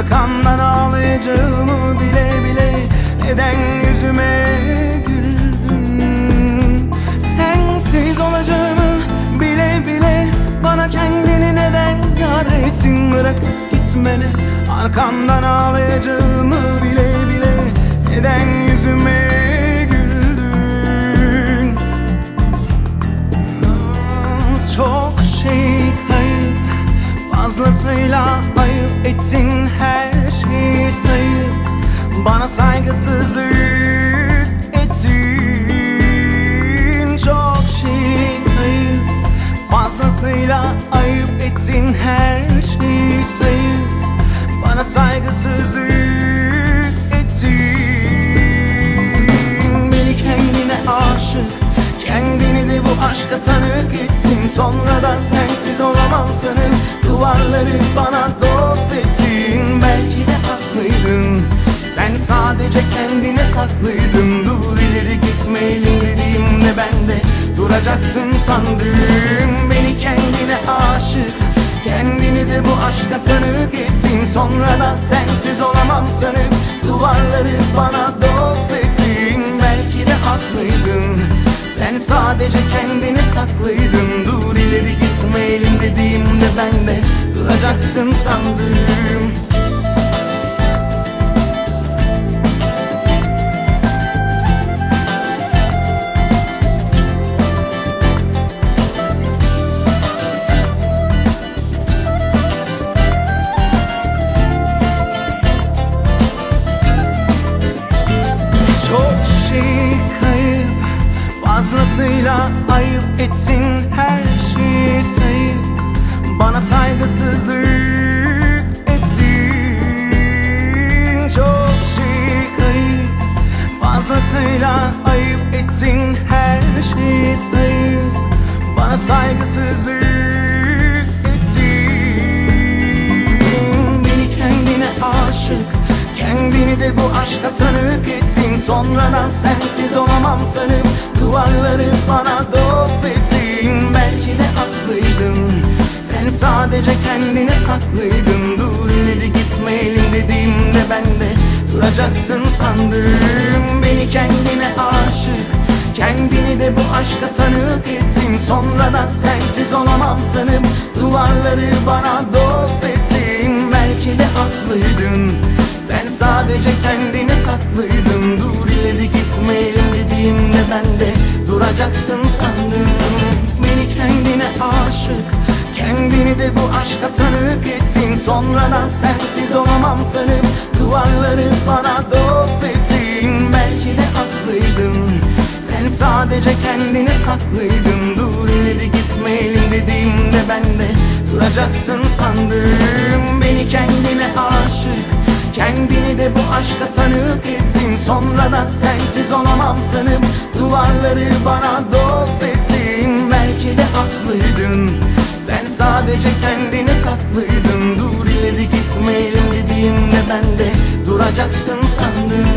Arkamdan ağlayacağımı bile bile neden yüzüme güldün? Sensiz olacağımı bile bile bana kendini neden yar ettin? Bırakıp gitmene arkamdan ağlayacağımı bile bile neden yüzüme güldün? Çok şey kayıp, fazlasıyla ayıp ettin, her şeyi sayıp bana saygısızlık ettin. Çok şey kayıp, fazlasıyla ayıp ettin, her şeyi sayıp bana saygısızlık ettin. Beni kendine aşık, kendini de bu aşka tanık ettin. Sonradan sensiz olamam sanıp duvarları bana dost ettin. Belki de haklıydın, sen sadece kendine saklıydın. Dur ileri gitmeyelim dediğimde ben de duracaksın sandım. Beni kendine aşık, kendini de bu aşka tanık ettin. Sonradan sensiz olamam sanıp duvarları bana dost ettin. Belki de haklıydın, sen sadece kendini saklıydın. Dur ileri gitmeyelim dediğimde ben de duracaksın sandım. Çok şey kayıp, fazlasıyla ayıp ettin, her şeyi sayıp bana saygısızlık ettin. Çok şey kayıp, fazlasıyla ayıp ettin, her şeyi sayıp bana saygısızlık ettin. Beni kendine aşık, kendini de bu aşka tanık ettin. Sonradan sensiz olamam sanıp duvarları bana dost ettin. Belki de haklıydın, sen sadece kendine saklıydın. Dur ileri gitmeyelim dediğimde ben de duracaksın sandım. Beni kendine aşık, kendini de bu aşka tanık ettin. Sonradan sensiz olamam sanıp duvarları bana dost ettin. Belki de haklıydın, sen sadece kendine saklıydın. Dur ileri gitmeyelim dediğimde ben de duracaksın sandım. Beni kendine aşık, kendini de bu aşka tanık ettin. Sonradan sensiz olamam sanıp duvarları bana dost ettin. Belki de haklıydın, sen sadece kendine saklıydın. Dur ileri gitmeyelim dediğimde ben de duracaksın sandım. Beni kendine aşık, kendini de bu aşka tanık ettin. Sonradan sensiz olamam sanıp duvarları bana dost ettin. Belki de haklıydın, sen sadece kendine saklıydın. Dur ileri gitmeyelim dediğimde ben de duracaksın sandım.